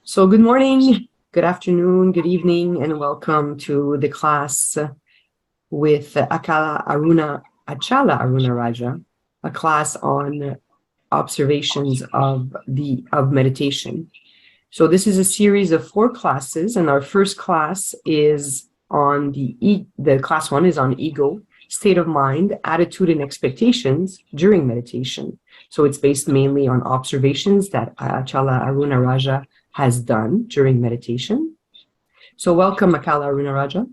So good morning, good afternoon, good evening, and welcome to the class with Acala Aruna Raja, a class on observations of meditation. So this is a series of 4 classes, and our first class is on the class 1 is on ego, state of mind, attitude, and expectations during meditation. So it's based mainly on observations that Acala Aruna Raja has done during meditation. So welcome, Acala Aruna Raja.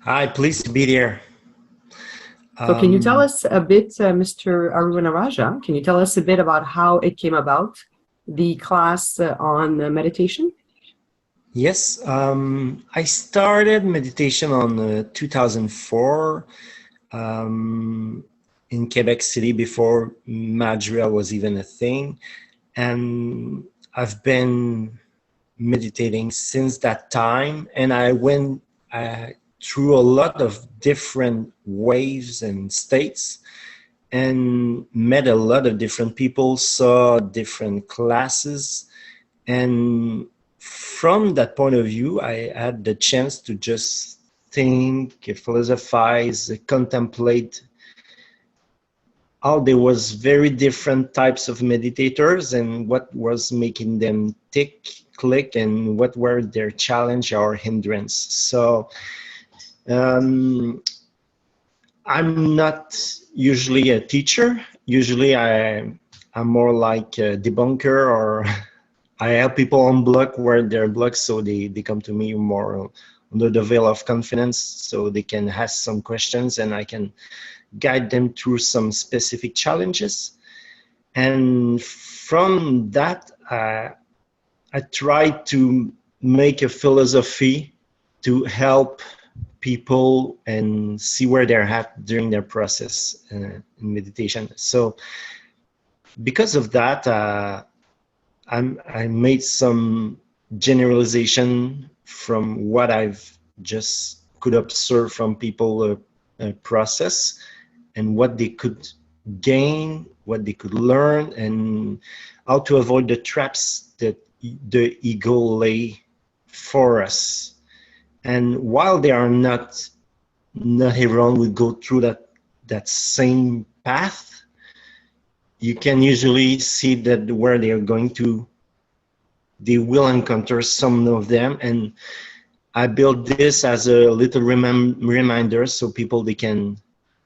Hi, pleased to be there. So can you tell us a bit, Mr. Aruna Raja, can you tell us a bit about how it came about, the class on meditation? Yes, I started meditation on 2004 in Quebec City before Madrigal was even a thing. And I've been meditating since that time. And I went through a lot of different waves and states and met a lot of different people, saw different classes. And from that point of view, I had the chance to just think, philosophize, contemplate how there was very different types of meditators and what was making them tick, click, and what were their challenge or hindrance. So I'm not usually a teacher. Usually I'm more like a debunker, or I help people unblock where they're blocked, so they come to me more under the veil of confidence, so they can ask some questions and I can guide them through some specific challenges. And from that, I try to make a philosophy to help people and see where they're at during their process in meditation. So because of that, I made some generalization from what I've just could observe from people process and what they could gain, what they could learn, and how to avoid the traps that the ego lay for us. And while they are not everyone will go through that same path, you can usually see that where they are going to, they will encounter some of them. And I built this as a little reminder, so people, they can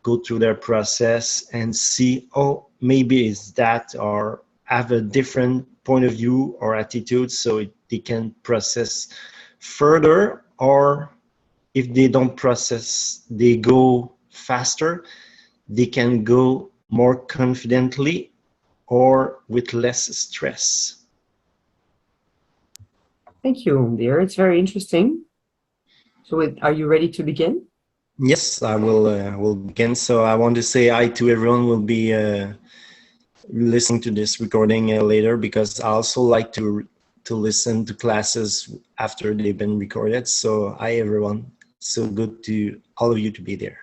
go through their process and see, oh, maybe it's that, or have a different point of view or attitude, so they can process further. Or if they don't process, they go faster, they can go more confidently or with less stress. Thank you, dear. It's very interesting. So are you ready to begin? Yes, I will begin. So I want to say hi to everyone who will be listening to this recording later, because I also like to listen to classes after they've been recorded. So hi everyone. So good to all of you to be there.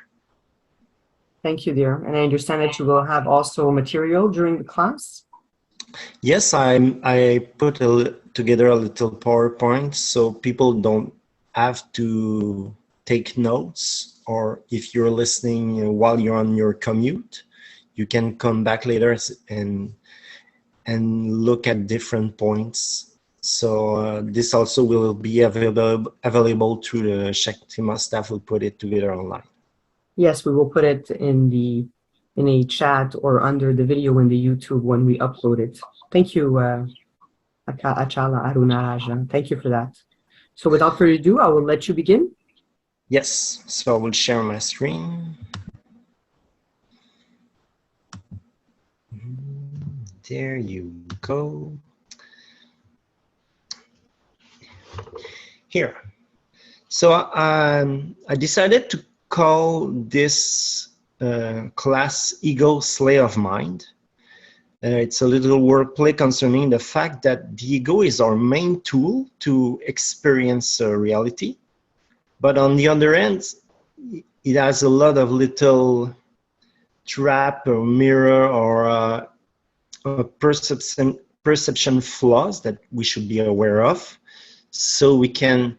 Thank you, dear. And I understand that you will have also material during the class? Yes, I put together a little PowerPoint so people don't have to take notes, or if you're listening while you're on your commute, you can come back later and look at different points. So this also will be available through the Shakti staff. Will put it together online. Yes, we will put it in a chat or under the video in the YouTube when we upload it. Thank you, Acala Aruna Raja. Thank you for that. So without further ado, I will let you begin. Yes, so I will share my screen. There you go. Here. So I decided to call this class Ego Sleight of Mind. It's a little wordplay concerning the fact that the ego is our main tool to experience reality. But on the other end, it has a lot of little trap or mirror or a perception flaws that we should be aware of, so we can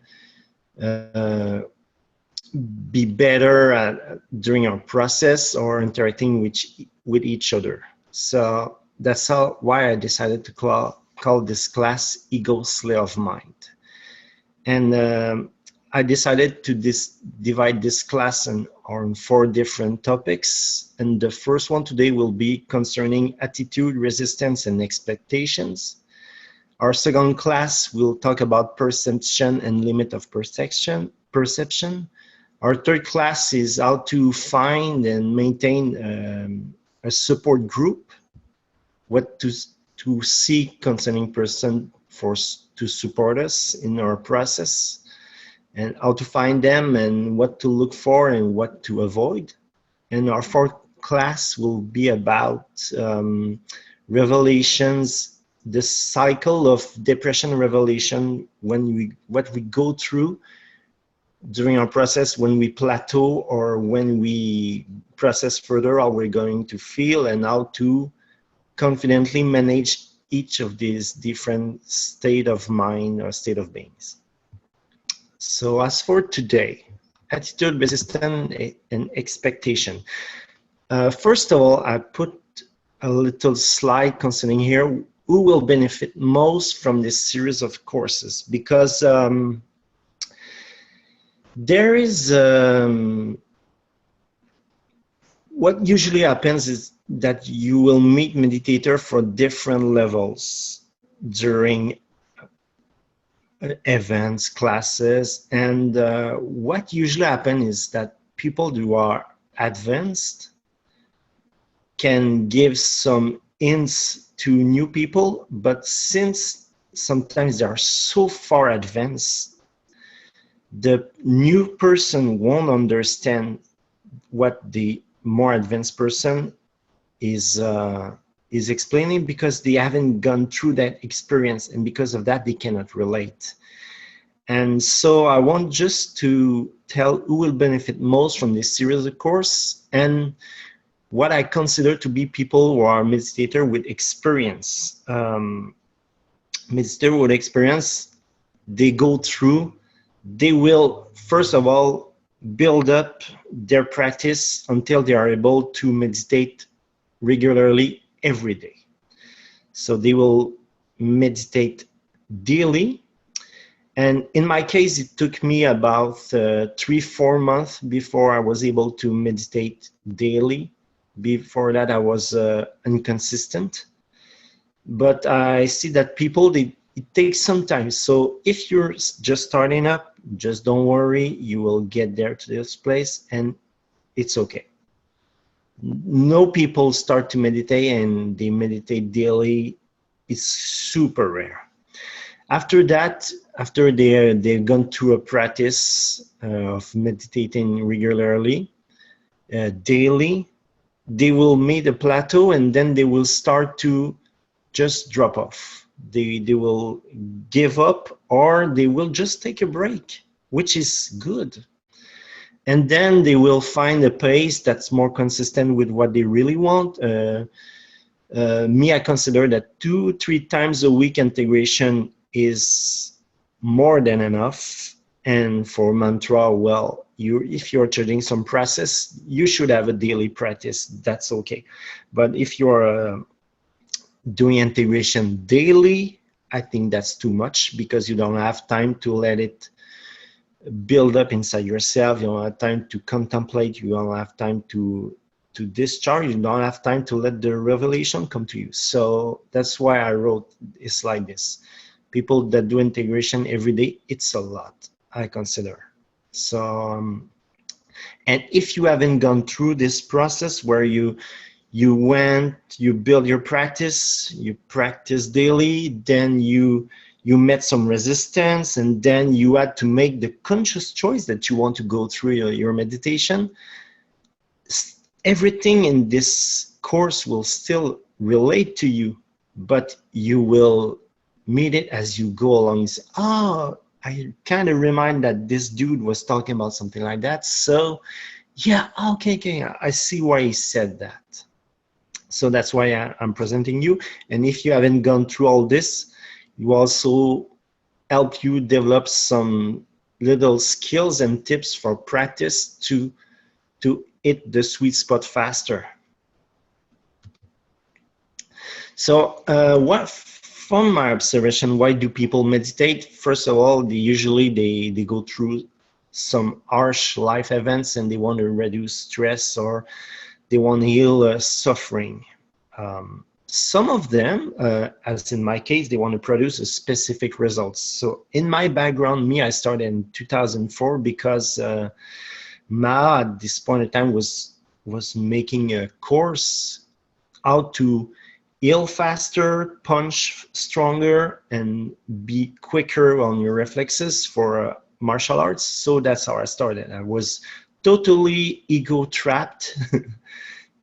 be better during our process or interacting with each other. So that's why I decided to call this class Ego Sleight of Mind. And I decided to divide this class on 4 different topics. And the first one today will be concerning attitude, resistance, and expectations. Our second class will talk about perception and limit of perception. Our third class is how to find and maintain a support group, what to seek concerning person to support us in our process, and how to find them and what to look for and what to avoid. And our fourth class will be about revelations, the cycle of depression revelation, what we go through during our process, when we plateau or when we process further, how we're going to feel and how to confidently manage each of these different state of mind or state of beings. So as for today, attitude, resistance, and expectation. First of all, I put a little slide concerning here who will benefit most from this series of courses, because there is what usually happens is that you will meet meditators for different levels during events, classes, and what usually happens is that people who are advanced can give some hints to new people, but since sometimes they are so far advanced, the new person won't understand what the more advanced person is explaining, because they haven't gone through that experience, and because of that they cannot relate. And so I want just to tell who will benefit most from this series of course, and what I consider to be people who are meditator with experience. Meditator with experience, they go through, they will first of all build up their practice until they are able to meditate regularly every day. So they will meditate daily. And in my case, it took me about 3-4 months before I was able to meditate daily. Before that, I was inconsistent. But I see that people, it takes some time. So if you're just starting up, just don't worry, you will get there to this place, and it's okay. No people start to meditate and they meditate daily. It's super rare. After that, after they've gone through a practice of meditating regularly, daily, they will meet a plateau, and then they will start to just drop off. They will give up, or they will just take a break, which is good. And then they will find a pace that's more consistent with what they really want. Me, I consider that 2-3 times a week integration is more than enough. And for mantra, well, if you're charging some process, you should have a daily practice. That's okay. But if you're doing integration daily, I think that's too much, because you don't have time to let it build up inside yourself. You don't have time to contemplate. You don't have time to discharge. You don't have time to let the revelation come to you. So that's why I wrote it's like this. People that do integration every day, it's a lot, I consider. So, and if you haven't gone through this process where you build your practice, you practice daily, then you met some resistance, and then you had to make the conscious choice that you want to go through your meditation, everything in this course will still relate to you, but you will meet it as you go along. You say, oh, I kind of remind that this dude was talking about something like that. So yeah, okay, I see why he said that. So that's why I'm presenting you. And if you haven't gone through all this, you also help you develop some little skills and tips for practice to hit the sweet spot faster. So what, from my observation, why do people meditate? First of all, they go through some harsh life events and they want to reduce stress, or they want to heal suffering. Some of them, as in my case, they want to produce a specific results. So in my background, I started in 2004 because Ma at this point in time was making a course how to heal faster, punch stronger, and be quicker on your reflexes for martial arts. So that's how I started. I was totally ego trapped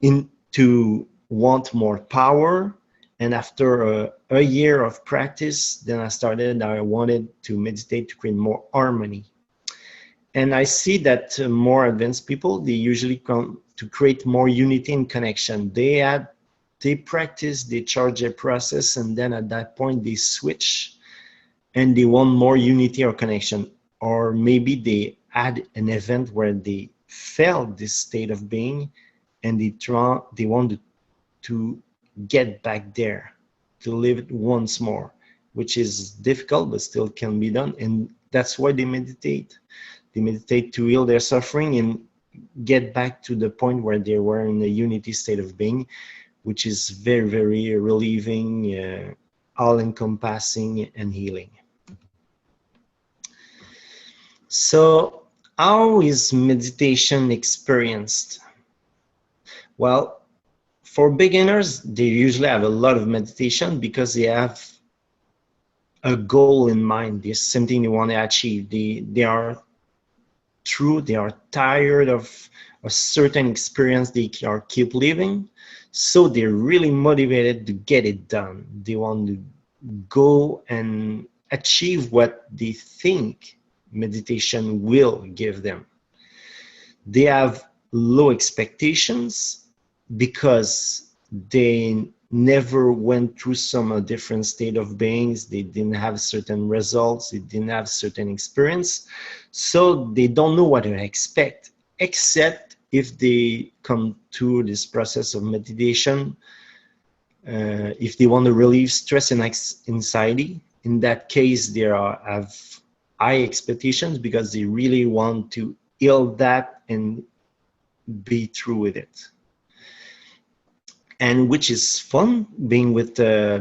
into want more power, and after a year of practice, then I wanted to meditate to create more harmony. And I see that more advanced people, they usually come to create more unity and connection. They practice, they charge their process, and then at that point they switch and they want more unity or connection. Or maybe they add an event where they felt this state of being and they want to get back there, to live it once more, which is difficult but still can be done. And that's why they meditate. They meditate to heal their suffering and get back to the point where they were in a unity state of being, which is very, very relieving, all-encompassing and healing. So how is meditation experienced? Well, for beginners, they usually have a lot of meditation because they have a goal in mind. There's something they want to achieve. They are tired of a certain experience they are keep living. So they're really motivated to get it done. They want to go and achieve what they think meditation will give them. They have low expectations because they never went through some different state of beings. They didn't have certain results. They didn't have certain experience. So they don't know what to expect, except if they come to this process of meditation, if they want to relieve stress and anxiety. In that case, they have high expectations because they really want to heal that and be through with it. And which is fun being with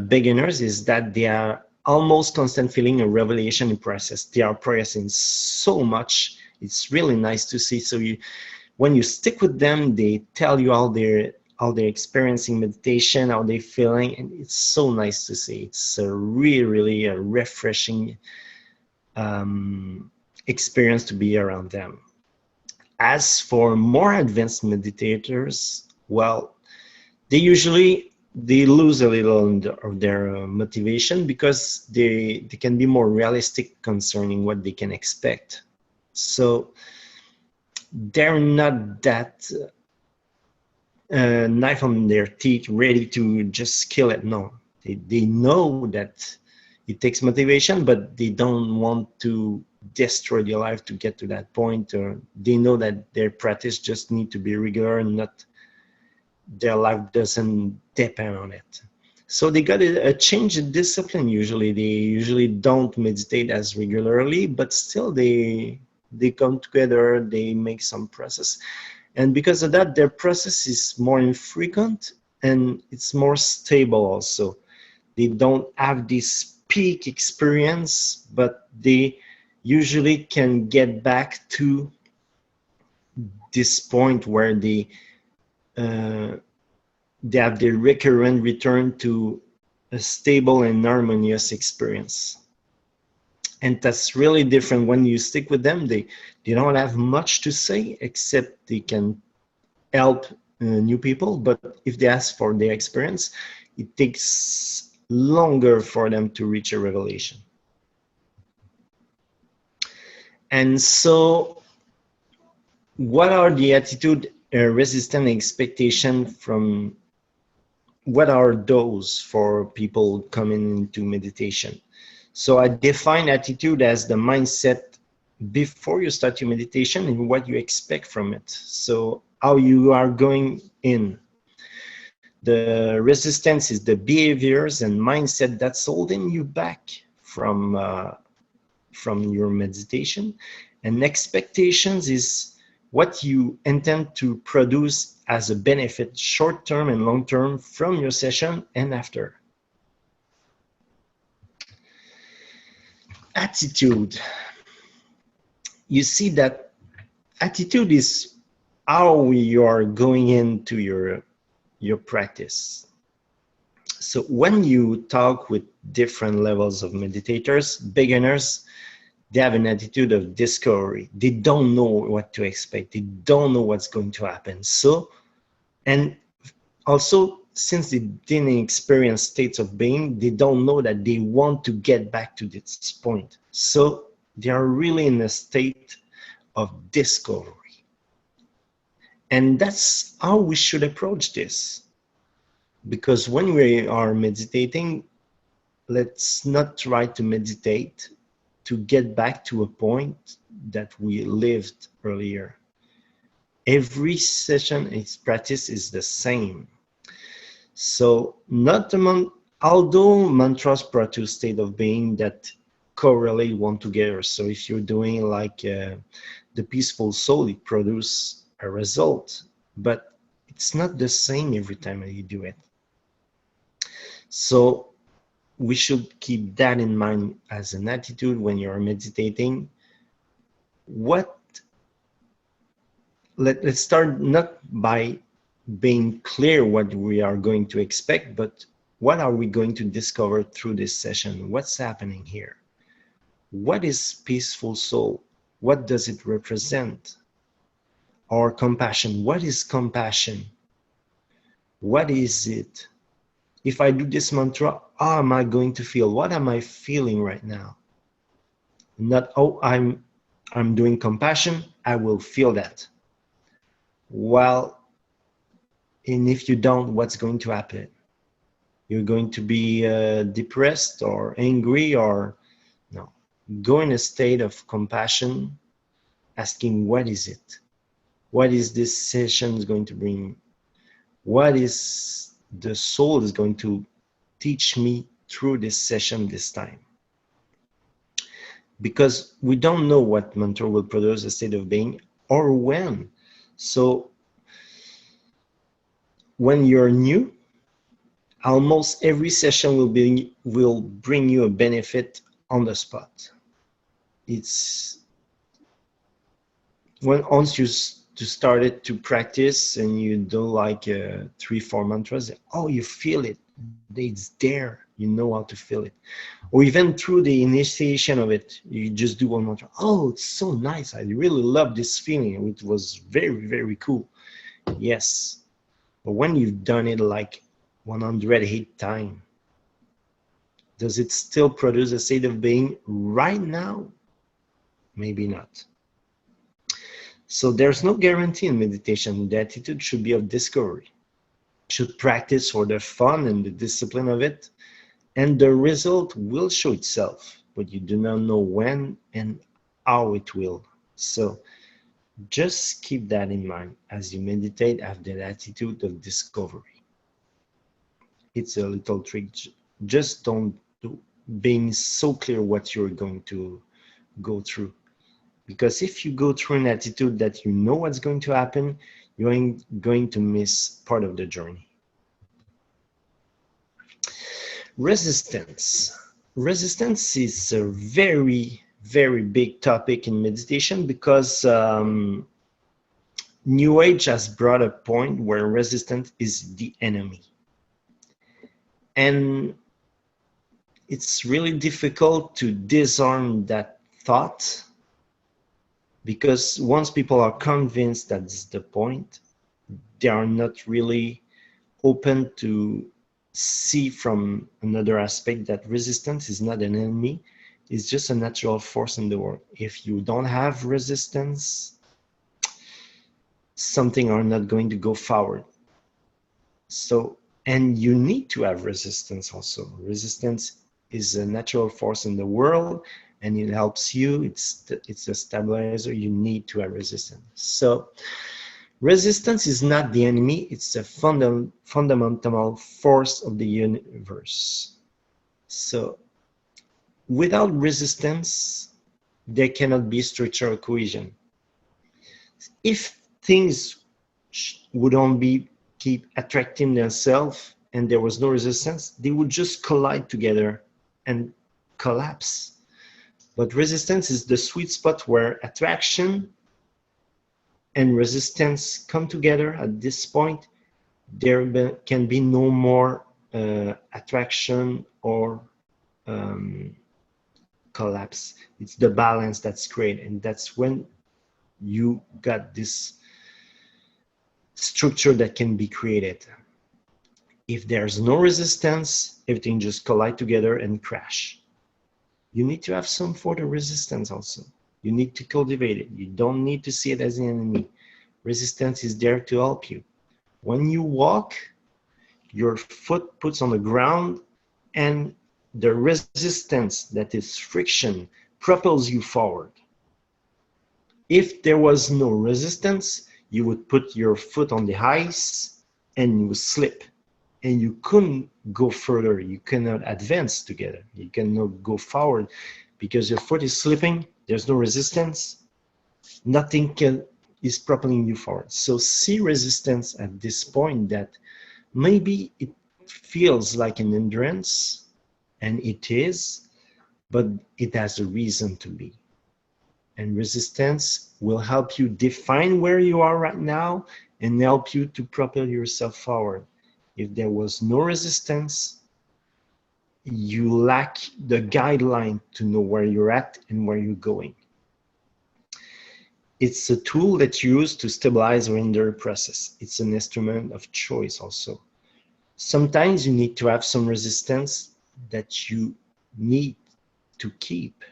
beginners is that they are almost constant feeling a revelation in process. They are progressing so much. It's really nice to see. So when you stick with them, they tell you how they're experiencing meditation, how they're feeling, and it's so nice to see. It's a really a refreshing experience to be around them. As for more advanced meditators, well, they lose a little of their motivation because they can be more realistic concerning what they can expect. So they're not that knife on their teeth, ready to just kill it. No, they know that it takes motivation, but they don't want to destroy their life to get to that point. Or they know that their practice just need to be regular and not their life doesn't depend on it. So they got a change in discipline. Usually they usually don't meditate as regularly, but still they come together, they make some process. And because of that, their process is more infrequent and it's more stable also. They don't have this peak experience, but they usually can get back to this point where they have the recurrent return to a stable and harmonious experience. And that's really different. When you stick with them, they don't have much to say, except they can help new people. But if they ask for their experience, it takes longer for them to reach a revelation. And so what are the attitude resistant expectation from what are those for people coming into meditation? So I define attitude as the mindset before you start your meditation and what you expect from it. So how you are going in. The resistance is the behaviors and mindset that's holding you back from your meditation. And expectations is what you intend to produce as a benefit short-term and long-term from your session and after. Attitude. You see that attitude is how you are going into your practice. So when you talk with different levels of meditators, beginners, they have an attitude of discovery. They don't know what to expect. They don't know what's going to happen. So, and also, since they didn't experience states of being, they don't know that they want to get back to this point. So they are really in a state of discovery. And that's how we should approach this. Because when we are meditating, let's not try to meditate to get back to a point that we lived earlier. Every session, its practice is the same. So not although mantras produce state of being that correlate one together. So if you're doing like the peaceful soul, it produces a result, but it's not the same every time that you do it. So we should keep that in mind as an attitude when you're meditating. Let's start not by being clear what we are going to expect, but what are we going to discover through this session? What's happening here? What is peaceful soul? What does it represent? Or compassion, what is compassion? What is it? If I do this mantra, how am I going to feel? What am I feeling right now? Not, oh, I'm doing compassion, I will feel that. Well, and if you don't, what's going to happen? You're going to be depressed or angry or no. Go in a state of compassion, asking what is it? What is this session going to bring? What is the soul is going to teach me through this session this time? Because we don't know what mantra will produce a state of being or when. So when you're new, almost every session will bring you a benefit on the spot. It's once you started to practice and you do like 3-4 mantras, oh, you feel it, it's there, you know how to feel it. Or even through the initiation of it, you just do one mantra, oh, it's so nice, I really love this feeling, it was very, very cool. Yes, but when you've done it like 108 times, does it still produce a state of being right now? Maybe not. So there's no guarantee in meditation. The attitude should be of discovery. You should practice for the fun and the discipline of it, and the result will show itself, but you do not know when and how it will. So just keep that in mind as you meditate, have that attitude of discovery. It's a little trick. Just don't do being so clear what you're going to go through. Because if you go through an attitude that you know what's going to happen, you're going to miss part of the journey. Resistance. Resistance is a very, very big topic in meditation because New Age has brought a point where resistance is the enemy. And it's really difficult to disarm that thought, because once people are convinced that's the point, they are not really open to see from another aspect that resistance is not an enemy, it's just a natural force in the world. If you don't have resistance, something are not going to go forward. So And you need to have resistance also. Resistance is a natural force in the world, and it helps you. It's a stabilizer. You need to have resistance. So resistance is not the enemy. It's a fundamental force of the universe. So without resistance, there cannot be structural cohesion. If things would only keep attracting themselves and there was no resistance, they would just collide together and collapse. But resistance is the sweet spot where attraction and resistance come together. At this point, there can be no more attraction or collapse. It's the balance that's great, and that's when you got this structure that can be created. If there's no resistance, everything just collide together and crash. You need to have some further resistance also. You need to cultivate it. You don't need to see it as an enemy. Resistance is there to help you. When you walk, your foot puts on the ground, and the resistance, that is friction, propels you forward. If there was no resistance, you would put your foot on the ice and you would slip, and you couldn't go further. You cannot advance together. You cannot go forward because your foot is slipping. There's no resistance. Nothing is propelling you forward. So see resistance at this point, that maybe it feels like an hindrance, and it is, but it has a reason to be. And resistance will help you define where you are right now and help you to propel yourself forward. If there was no resistance, you lack the guideline to know where you're at and where you're going. It's a tool that you use to stabilize or hinder a process. It's an instrument of choice also. Sometimes you need to have some resistance that you need to keep.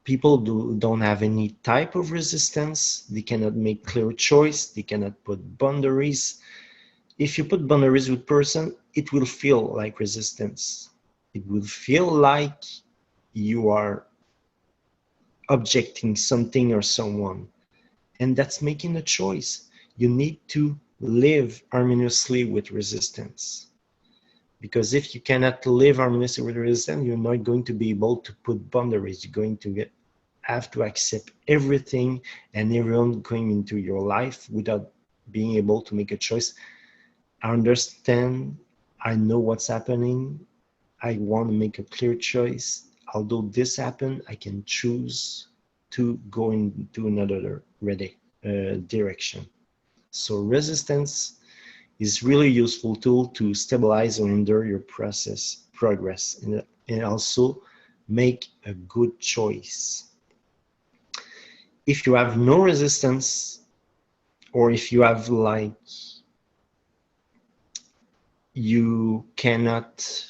People don't have any type of resistance. They cannot make clear choice. They cannot put boundaries. If you put boundaries with person, it will feel like resistance. It will feel like you are objecting something or someone. And that's making a choice. You need to live harmoniously with resistance. Because if you cannot live harmoniously with resistance, you're not going to be able to put boundaries. You're going to have to accept everything and everyone going into your life without being able to make a choice. I understand, I know what's happening, I want to make a clear choice. Although this happened, I can choose to go into another direction. So resistance is really useful tool to stabilize or hinder your progress, and also make a good choice. If you have no resistance, or if you have you cannot,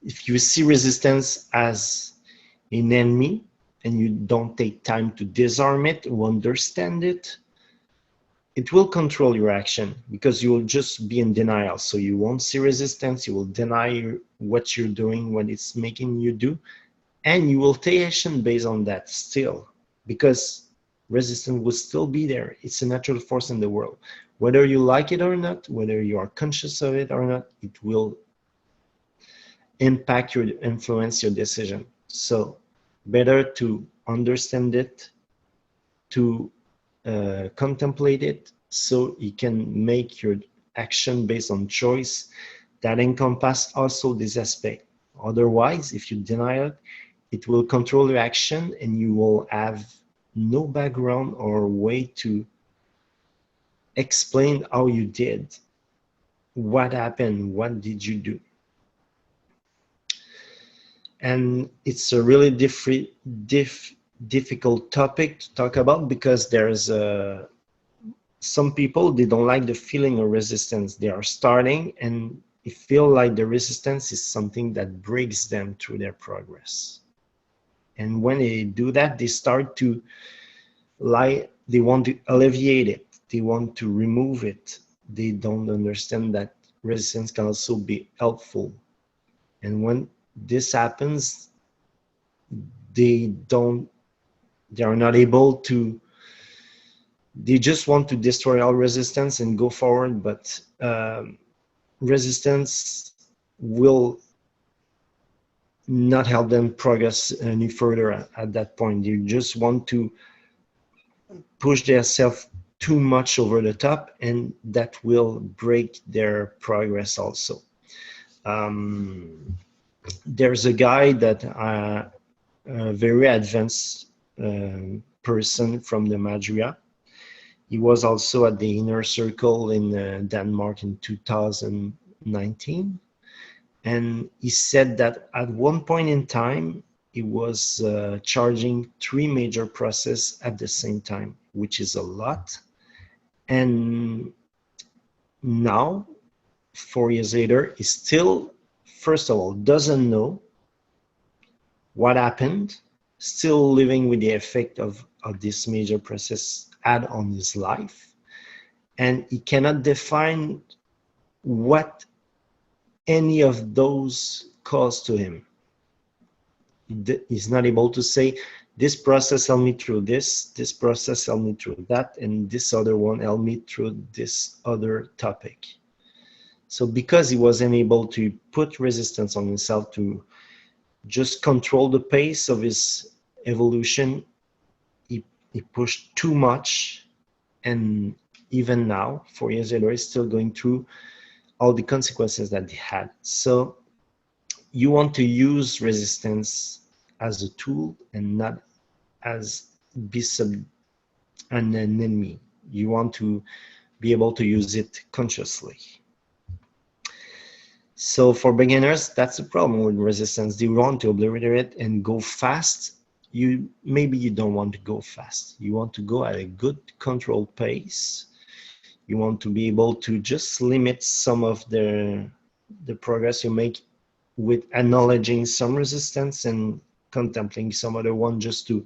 if you see resistance as an enemy and you don't take time to disarm it or understand it, it will control your action, because you will just be in denial. So you won't see resistance, you will deny what you're doing, what it's making you do, and you will take action based on that still, because resistance will still be there. It's a natural force in the world. Whether you like it or not, whether you are conscious of it or not, it will impact your, influence your decision. So better to understand it, to contemplate it, so you can make your action based on choice that encompass also this aspect. Otherwise, if you deny it, it will control your action and you will have no background or way to explain how you did, what happened, what did you do. And it's a really difficult topic to talk about, because there's some people, they don't like the feeling of resistance. They are starting and they feel like the resistance is something that breaks them through their progress. And when they do that, they start to they want to alleviate it. They want to remove it. they don't understand that resistance can also be helpful. And when this happens, they are not able to, they just want to destroy all resistance and go forward, but resistance will not help them progress any further at that point. You just want to push themselves too much over the top, and that will break their progress also. There's a guy that a very advanced person from the Madria. He was also at the inner circle in Denmark in 2019. And he said that at one point in time, he was charging 3 major processes at the same time, which is a lot. And now, 4 years later, he still, first of all, doesn't know what happened, still living with the effect of this major process had on his life. And he cannot define what any of those caused to him. He's not able to say, this process helped me through this process helped me through that, and this other one helped me through this other topic. So because he wasn't able to put resistance on himself to just control the pace of his evolution, he pushed too much, and even now, 4 years later, he's still going through all the consequences that he had. So you want to use resistance as a tool and not as an enemy. You want to be able to use it consciously. So for beginners, that's the problem with resistance. They want to obliterate it and go fast. Maybe you don't want to go fast. You want to go at a good controlled pace. You want to be able to just limit some of the progress you make with acknowledging some resistance and contemplating some other one, just to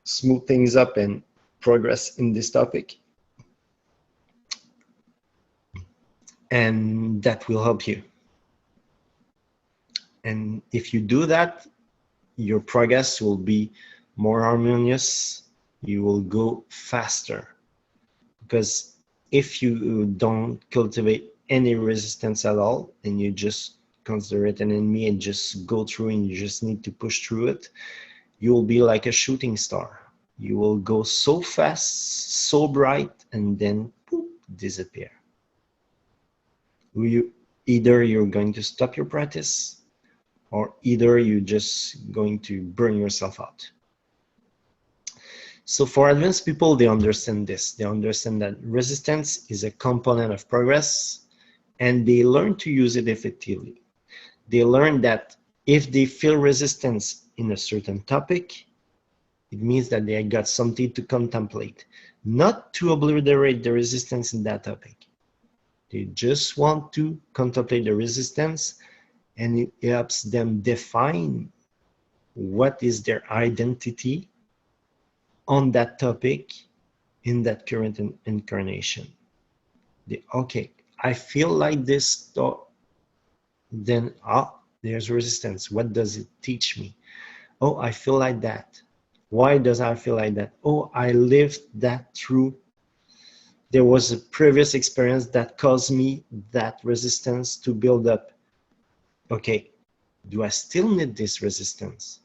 smooth things up and progress in this topic. And that will help you. And if you do that, your progress will be more harmonious. You will go faster. Because if you don't cultivate any resistance at all, and you just consider it an enemy and just go through and you just need to push through it, you will be like a shooting star. You will go so fast, so bright, and then poof, disappear. Either you're going to stop your practice, or either you're just going to burn yourself out. So for advanced people, they understand this. They understand that resistance is a component of progress, and they learn to use it effectively. They learn that if they feel resistance in a certain topic, it means that they got something to contemplate, not to obliterate the resistance in that topic. They just want to contemplate the resistance, and it helps them define what is their identity on that topic in that current incarnation. Okay, I feel like this thought, then there's resistance. What does it teach me? Oh, I feel like that. Why does I feel like that? Oh, I lived that through. There was a previous experience that caused me that resistance to build up. Okay, do I still need this resistance?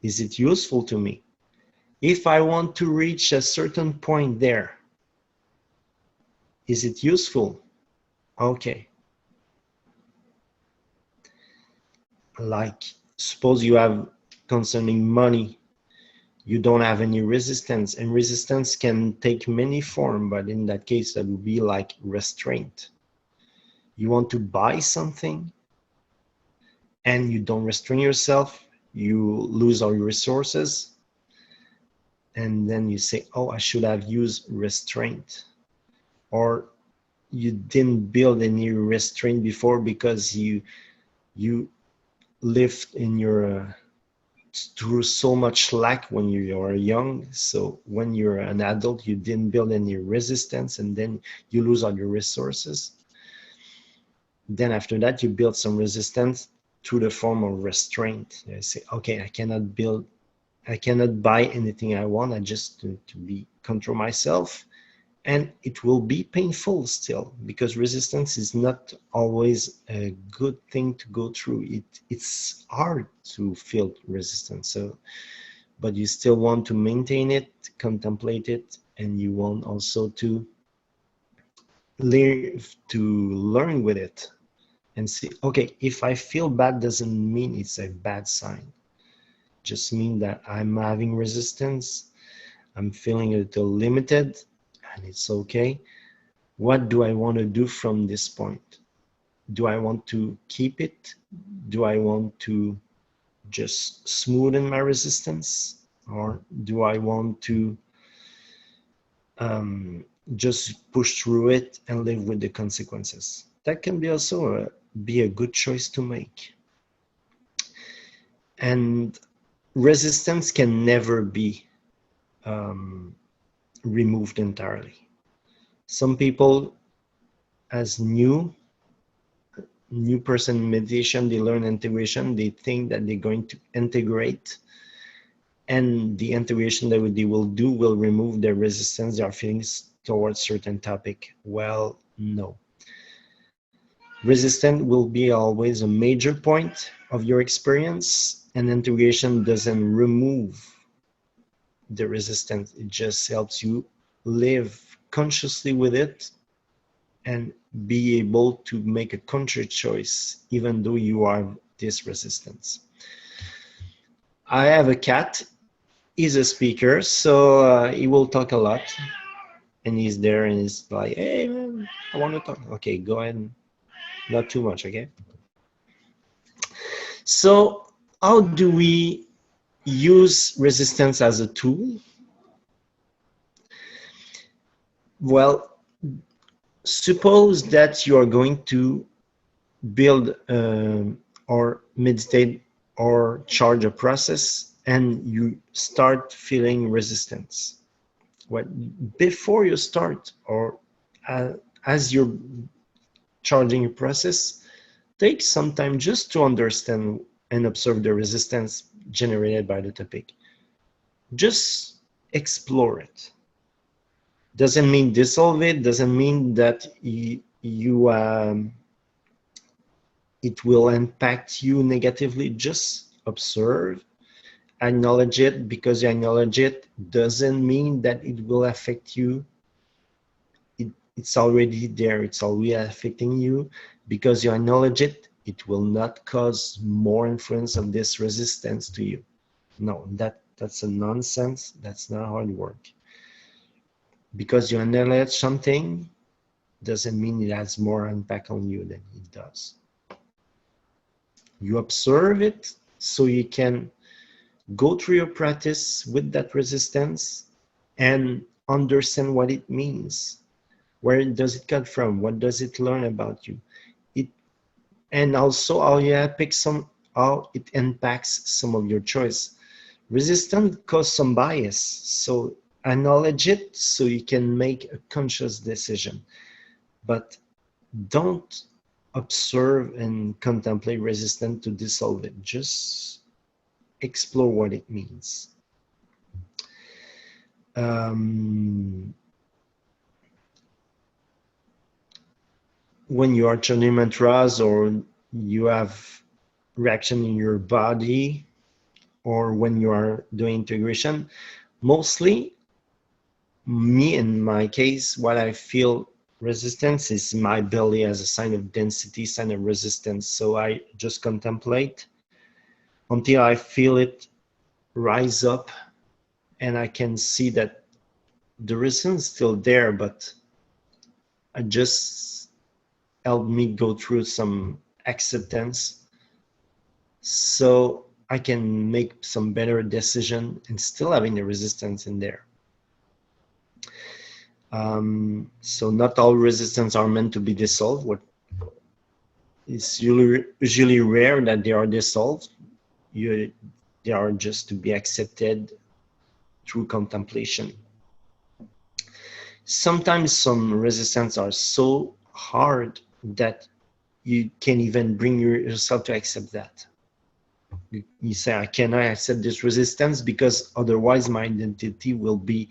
Is it useful to me? If I want to reach a certain point there, is it useful? Okay. Like, suppose you have concerning money, you don't have any resistance, and resistance can take many forms, but in that case, that would be like restraint. You want to buy something, and you don't restrain yourself, you lose all your resources, and then you say, oh, I should have used restraint. Or you didn't build any restraint before because you lived in your through so much slack when you are young. So when you're an adult, you didn't build any resistance, and then you lose all your resources. Then after that, you build some resistance through the form of restraint. You say, okay, I cannot buy anything I want. I just need to be control myself. And it will be painful still, because resistance is not always a good thing to go through. It's hard to feel resistance. So, but you still want to maintain it, contemplate it, and you want also to learn with it and see, okay, if I feel bad, doesn't mean it's a bad sign. Just mean that I'm having resistance. I'm feeling a little limited, and it's okay. What do I want to do from this point? Do I want to keep it? Do I want to just smoothen my resistance? Or do I want to just push through it and live with the consequences? That can be also be a good choice to make. And resistance can never be removed entirely. Some people, as new person in meditation, they learn integration, they think that they're going to integrate, and the integration that they will do will remove their resistance, their feelings towards certain topic. Well, no. Resistance will be always a major point of your experience, and integration doesn't remove the resistance. It just helps you live consciously with it and be able to make a conscious choice, even though you have this resistance. I have a cat. He's a speaker, so he will talk a lot. And he's there and he's like, hey, man, I want to talk. Okay, go ahead. And not too much, okay? So how do we use resistance as a tool? Well, suppose that you are going to build or meditate or charge a process and you start feeling resistance. Well, before you start or as you're charging your process, take some time just to understand and observe the resistance generated by the topic. Just explore it. Doesn't mean dissolve it, doesn't mean that it will impact you negatively. Just observe, acknowledge it. Because you acknowledge it doesn't mean that it will affect you. It's already there, it's already affecting you. Because you acknowledge it, it will not cause more influence of this resistance to you. No, that's a nonsense. That's not how it works. Because you acknowledge something doesn't mean it has more impact on you than it does. You observe it so you can go through your practice with that resistance and understand what it means. Where does it come from? What does it learn about you? And also how it impacts some of your choice. Resistance causes some bias, so acknowledge it so you can make a conscious decision. But don't observe and contemplate resistance to dissolve it. Just explore what it means. When you are chanting mantras or you have reaction in your body, or when you are doing integration, mostly me in my case, what I feel resistance is my belly as a sign of density, sign of resistance. So I just contemplate until I feel it rise up and I can see that the resistance is still there, but I just help me go through some acceptance so I can make some better decision and still having the resistance in there. So not all resistance are meant to be dissolved. It's usually rare that they are dissolved. They are just to be accepted through contemplation. Sometimes some resistance are so hard that you can't even bring yourself to accept that. You say, I cannot accept this resistance because otherwise my identity will be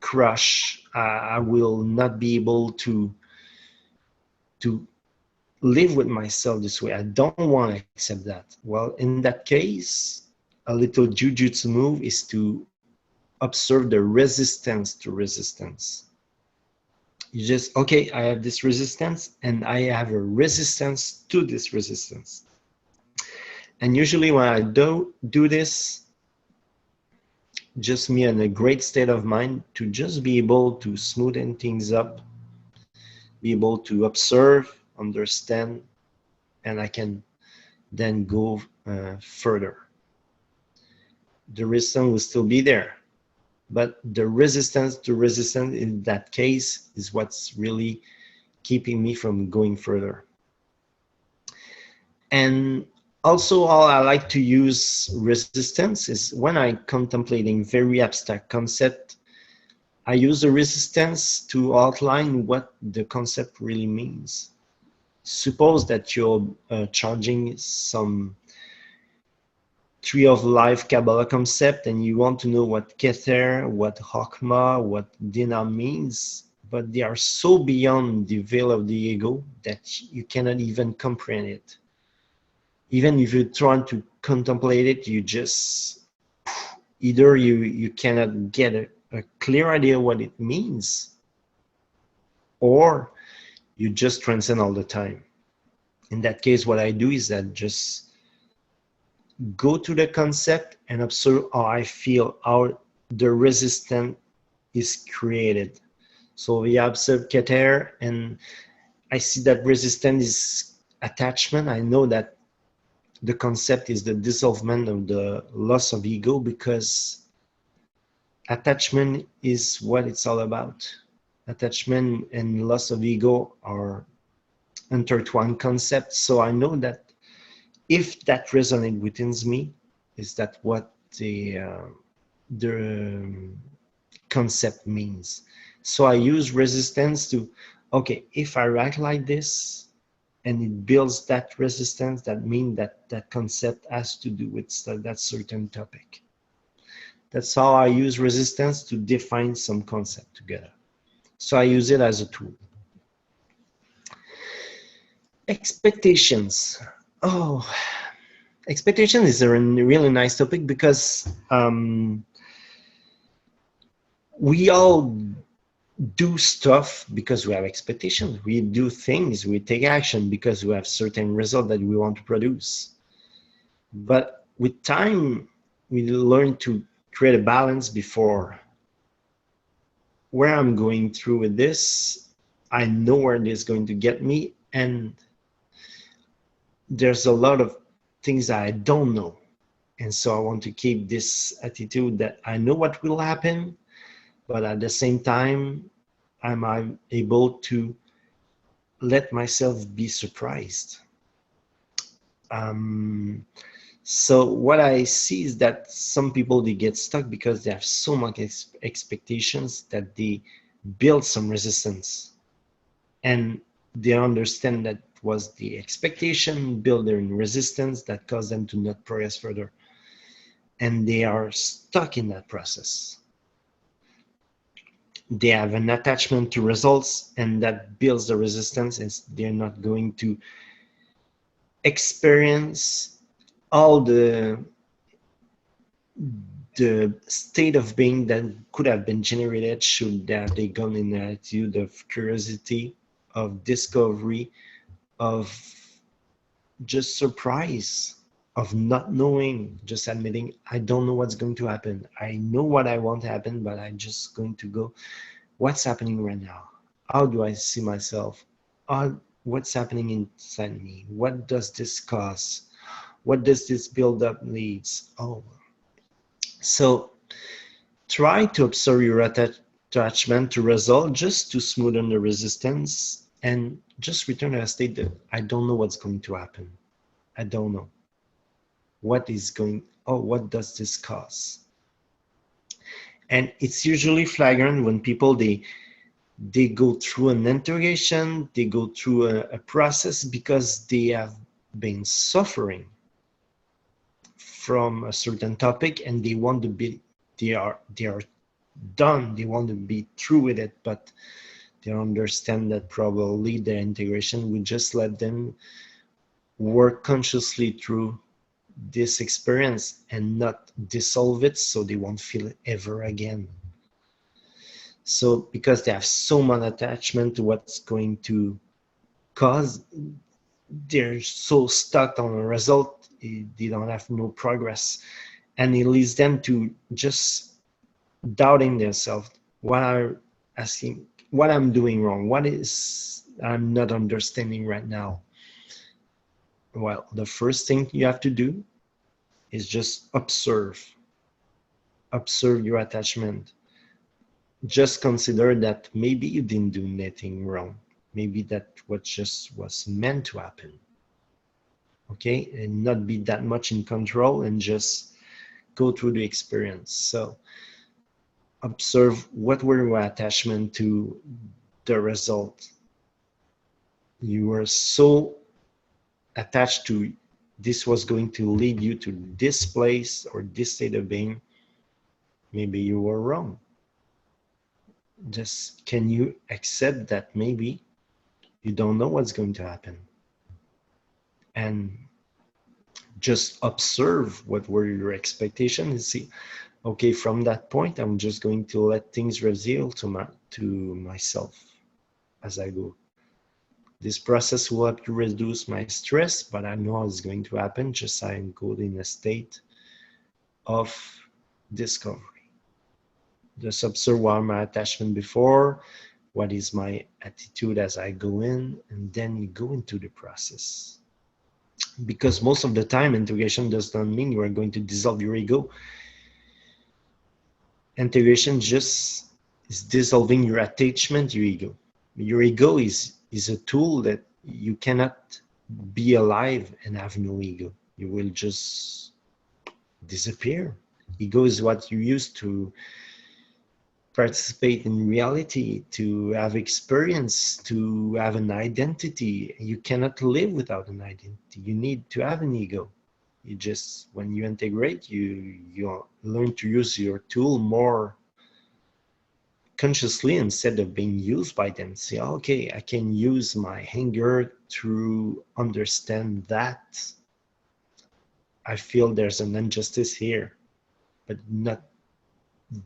crushed. I will not be able to live with myself this way. I don't want to accept that. Well, in that case, a little jujutsu move is to observe the resistance to resistance. You just, okay, I have this resistance and I have a resistance to this resistance. And usually when I do this, just me in a great state of mind to just be able to smoothen things up, be able to observe, understand, and I can then go further. The resistance will still be there, but the resistance to resistance in that case is what's really keeping me from going further. And also, all I like to use resistance is when I'm contemplating very abstract concept, I use the resistance to outline what the concept really means. Suppose that you're charging some Tree of Life Kabbalah concept and you want to know what Keter, what Chokmah, what Dinah means, but they are so beyond the veil of the ego that you cannot even comprehend it. Even if you try to contemplate it, you just, either you cannot get a clear idea what it means, or you just transcend all the time. In that case, what I do is that just go to the concept and observe how I feel, how the resistance is created. So we observe Keter and I see that resistance is attachment. I know that the concept is the dissolvement of the loss of ego, because attachment is what it's all about. Attachment and loss of ego are intertwined concepts. So I know that if that resonates within me, is that what the concept means. So I use resistance to, okay, if I write like this and it builds that resistance, that means that that concept has to do with that certain topic. That's how I use resistance to define some concept together. So I use it as a tool. Expectations. Oh, expectation is a really nice topic because we all do stuff because we have expectations. We do things, we take action because we have certain result that we want to produce. But with time, we learn to create a balance before where I'm going through with this. I know where this is going to get me, and there's a lot of things that I don't know. And so I want to keep this attitude that I know what will happen, but at the same time, I'm able to let myself be surprised. So what I see is that some people, they get stuck because they have so much expectations that they build some resistance. And they understand that was the expectation building resistance that caused them to not progress further. And they are stuck in that process. They have an attachment to results, and that builds the resistance, and they're not going to experience all the state of being that could have been generated should they gone in an attitude of curiosity, of discovery, of just surprise, of not knowing, just admitting, I don't know what's going to happen. I know what I want to happen, but I'm just going to go, what's happening right now? How do I see myself? What's happening inside me? What does this cause? What does this build-up leads? Oh, so try to observe your attachment to result just to smoothen the resistance, and just return to a state that I don't know what's going to happen. I don't know. what does this cause? And it's usually flagrant when people, they go through an interrogation, they go through a process because they have been suffering from a certain topic, and they want to be, they are done, they want to be through with it, but they understand that probably the integration will just let them work consciously through this experience and not dissolve it, so they won't feel it ever again. So because they have so much attachment to what's going to cause, they're so stuck on a result, they don't have no progress, and it leads them to just doubting themselves. Asking what I'm doing wrong, what is I'm not understanding right now. Well, the first thing you have to do is just observe your attachment. Just consider that maybe you didn't do anything wrong. Maybe that what just was meant to happen. Okay, and not be that much in control and just go through the experience. So observe what were your attachment to the result. You were so attached to this was going to lead you to this place or this state of being. Maybe you were wrong. Just can you accept that maybe you don't know what's going to happen, and just observe what were your expectations and see, okay, from that point I'm just going to let things reveal to myself as I go. This process will help to reduce my stress, but I know it's going to happen, just I'm good in a state of discovery. Just observe what my attachment before, what is my attitude as I go in, and then you go into the process. Because most of the time, integration does not mean you are going to dissolve your ego. Integration just is dissolving your attachment to your ego. Your ego is a tool that you cannot be alive and have no ego. You will just disappear. Ego is what you use to participate in reality, to have experience, to have an identity. You cannot live without an identity. You need to have an ego. You just, when you integrate, you learn to use your tool more consciously instead of being used by them. Say, okay, I can use my anger to understand that I feel there's an injustice here, but not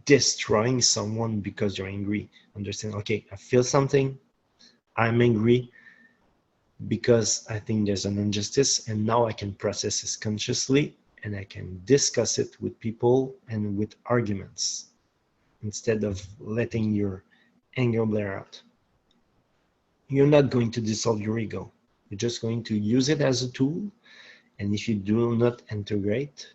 destroying someone because you're angry. Understand, okay, I feel something, I'm angry because I think there's an injustice, and now I can process this consciously and I can discuss it with people and with arguments instead of letting your anger blare out. You're not going to dissolve your ego. You're just going to use it as a tool, and if you do not integrate,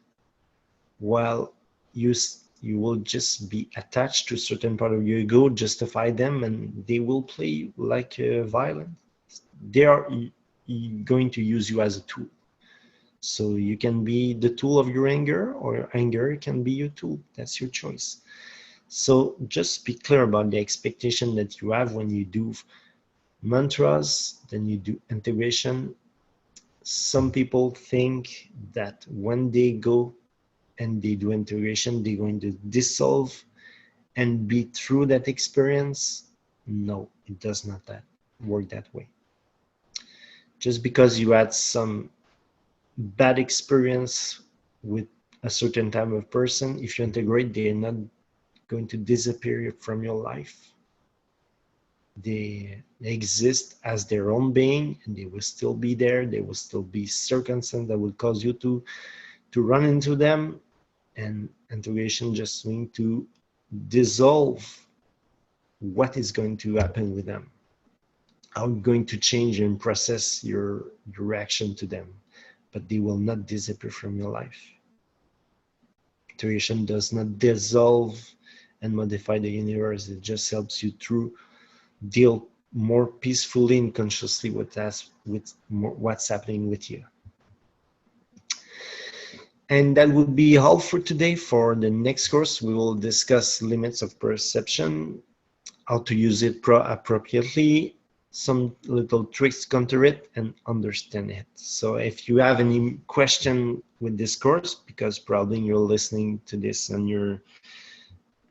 well, you will just be attached to a certain part of your ego, justify them, and they will play you like violent. They are going to use you as a tool. So you can be the tool of your anger, or anger can be your tool. That's your choice. So just be clear about the expectation that you have when you do mantras, then you do integration. Some people think that when they go and they do integration, they're going to dissolve and be through that experience. No, it does not work that way. Just because you had some bad experience with a certain type of person, if you integrate, they're not going to disappear from your life. They exist as their own being, and they will still be there. There will still be circumstances that will cause you to run into them, and integration just going to dissolve what is going to happen with them. How you're going to change and process your reaction to them, but they will not disappear from your life. Integration does not dissolve and modify the universe. It just helps you through deal more peacefully and consciously with what's happening with you. And that would be all for today. For the next course, we will discuss limits of perception, how to use it appropriately, some little tricks to counter it, and understand it. So if you have any question with this course, because probably you're listening to this and you're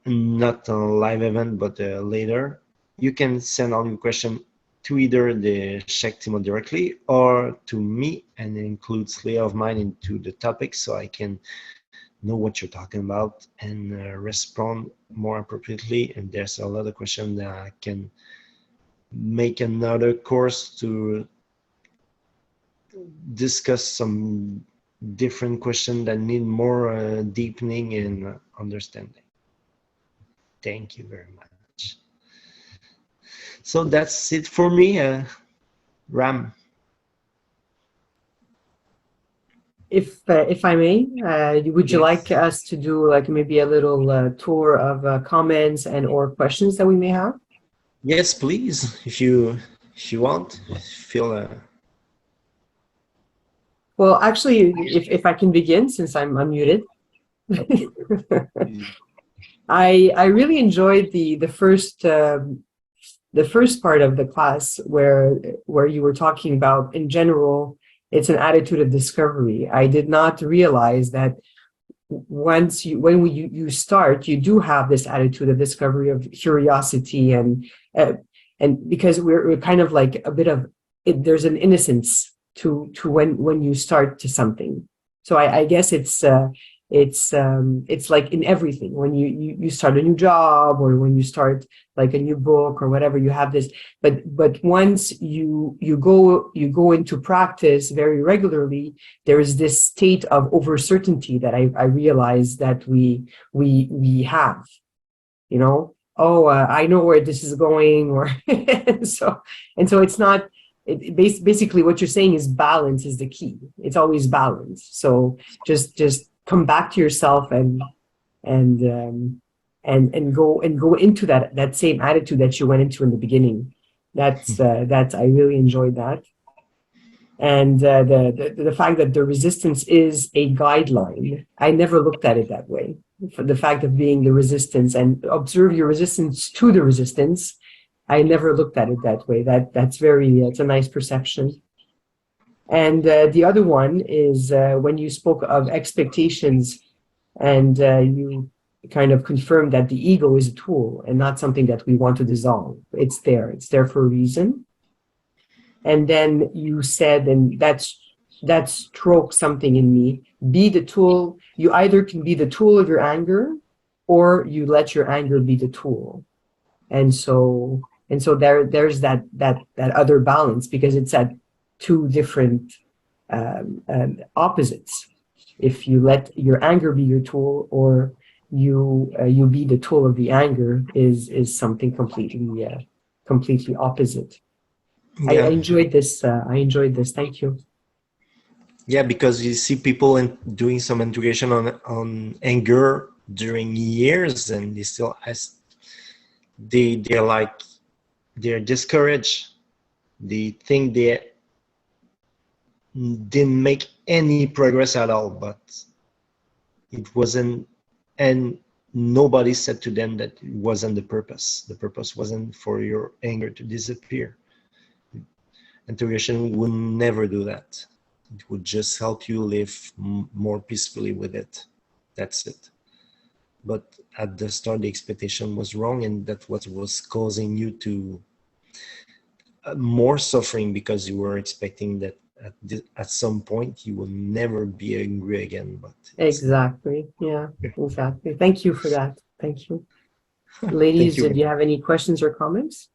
not a live event, but later, you can send all your questions to either the Shakti team directly or to me, and include Sleight of Mind into the topic so I can know what you're talking about and respond more appropriately. And there's a lot of questions that I can make another course to discuss some different questions that need more deepening and understanding. Thank you very much. So that's it for me, Ram. If I may, would you Yes. like us to do like maybe a little tour of comments and or questions that we may have? Yes, please. If you want, feel. Well, actually, if I can begin, since I'm unmuted. I really enjoyed the first part of the class where you were talking about, in general, it's an attitude of discovery. I did not realize that when you start, you do have this attitude of discovery, of curiosity, and because we're kind of like a bit of it, there's an innocence to when you start to something. So I guess it's like in everything, when you start a new job, or when you start like a new book or whatever, you have this, but once you go into practice very regularly, there is this state of over certainty that I realize that we have, you know. I know where this is going, or and so it's not basically what you're saying is balance is the key. It's always balance. So just come back to yourself and go into that same attitude that you went into in the beginning. That's I really enjoyed that. And the fact that the resistance is a guideline, I never looked at it that way. For the fact of being the resistance and observe your resistance to the resistance, I never looked at it that way. It's a nice perception. And the other one is when you spoke of expectations, and you kind of confirmed that the ego is a tool and not something that we want to dissolve. It's there for a reason. And then you said, and that stroked something in me, be the tool. You either can be the tool of your anger, or you let your anger be the tool. And so there's that other balance, because it's at two different opposites. If you let your anger be your tool, or you be the tool of the anger, is something completely opposite. Yeah. I enjoyed this. Thank you. Yeah, because you see people doing some integration on anger during years, and they still they're discouraged. They think they didn't make any progress at all, but it wasn't, and nobody said to them that it wasn't the purpose. The purpose wasn't for your anger to disappear. Integration would never do that. It would just help you live more peacefully with it. That's it. But at the start, the expectation was wrong, and that was causing you to more suffering, because you were expecting that at some point you will never be angry again. But exactly. Yeah, exactly. Thank you for that. Thank you. Ladies, Thank you. did you have any questions or comments?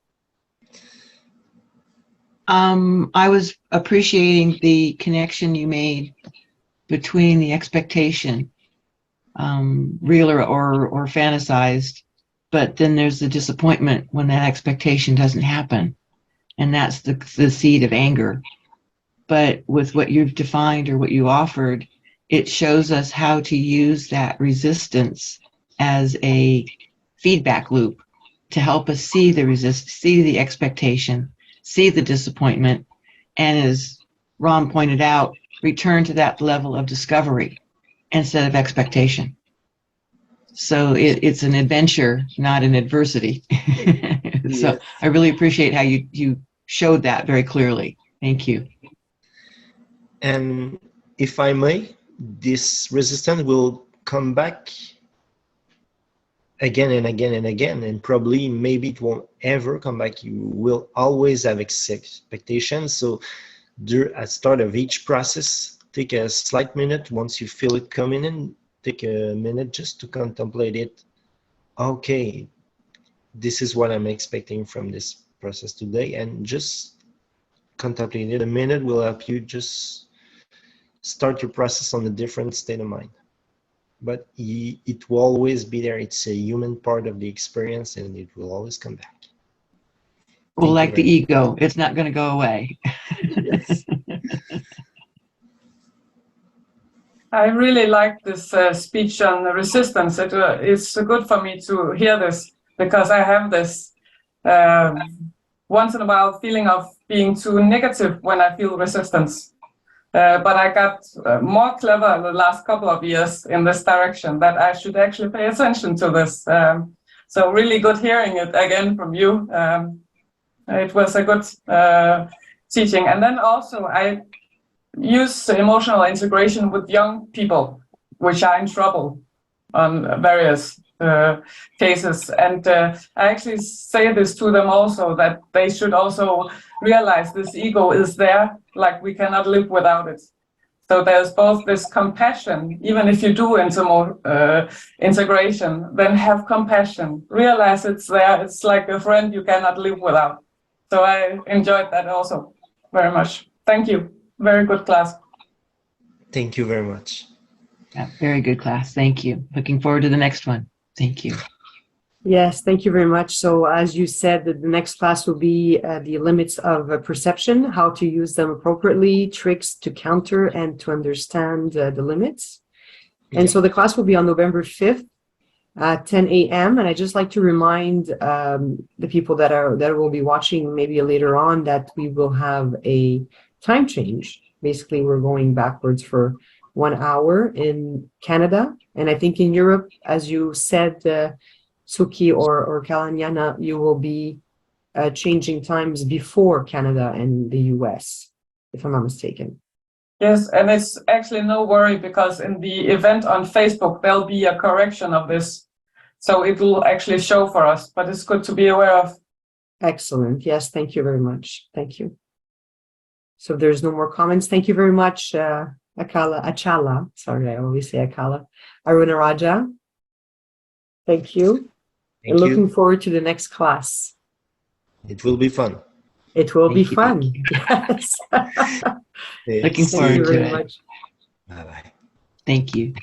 I was appreciating the connection you made between the expectation, real or fantasized, but then there's the disappointment when that expectation doesn't happen, and that's the seed of anger. But with what you've defined, or what you offered, it shows us how to use that resistance as a feedback loop to help us see the expectation, see the disappointment, and as Ron pointed out, return to that level of discovery. instead of expectation. So it's an adventure, not an adversity. So Yes. I really appreciate how you showed that very clearly. Thank you. And if I may, this resistance will come back again and again and again, and probably maybe it won't ever come back. You will always have expectations. So at the start of each process, take a slight minute. Once you feel it coming in, take a minute just to contemplate it. Okay, this is what I'm expecting from this process today, and just contemplate it. A minute will help you just start your process on a different state of mind. But it will always be there. It's a human part of the experience, and it will always come back. Well, like the ego, it's not going to go away. Yes. I really like this speech on resistance. It's good for me to hear this because I have this once in a while feeling of being too negative when I feel resistance. But I got more clever in the last couple of years in this direction that I should actually pay attention to this. So really good hearing it again from you. It was a good teaching. And then also I use emotional integration with young people, which are in trouble on various cases. And I actually say this to them also, that they should also realize this ego is there, like we cannot live without it. So there's both this compassion, even if you do integration, then have compassion, realize it's there. It's like a friend you cannot live without. So I enjoyed that also very much. Thank you. Very good class. Thank you very much. Yeah, very good class. Thank you. Looking forward to the next one. Thank you. Yes, thank you very much. So as you said, the next class will be the limits of perception, how to use them appropriately, tricks to counter and to understand the limits. And so the class will be on November 5th at 10 a.m. And I just like to remind the people that will be watching maybe later on that we will have a time change. Basically, we're going backwards for 1 hour in Canada. And I think in Europe, as you said, Suki or Kalanyana, you will be changing times before Canada and the US, if I'm not mistaken. Yes, and it's actually no worry because in the event on Facebook, there'll be a correction of this. So it will actually show for us, but it's good to be aware of. Excellent. Yes, thank you very much. Thank you. So if there's no more comments, thank you very much, Acala. Sorry, I always say Acala. Aruna Raja. Thank you. And looking forward to the next class. It will be fun. It will be fun. Yes. Looking forward to it. Bye-bye. Thank you.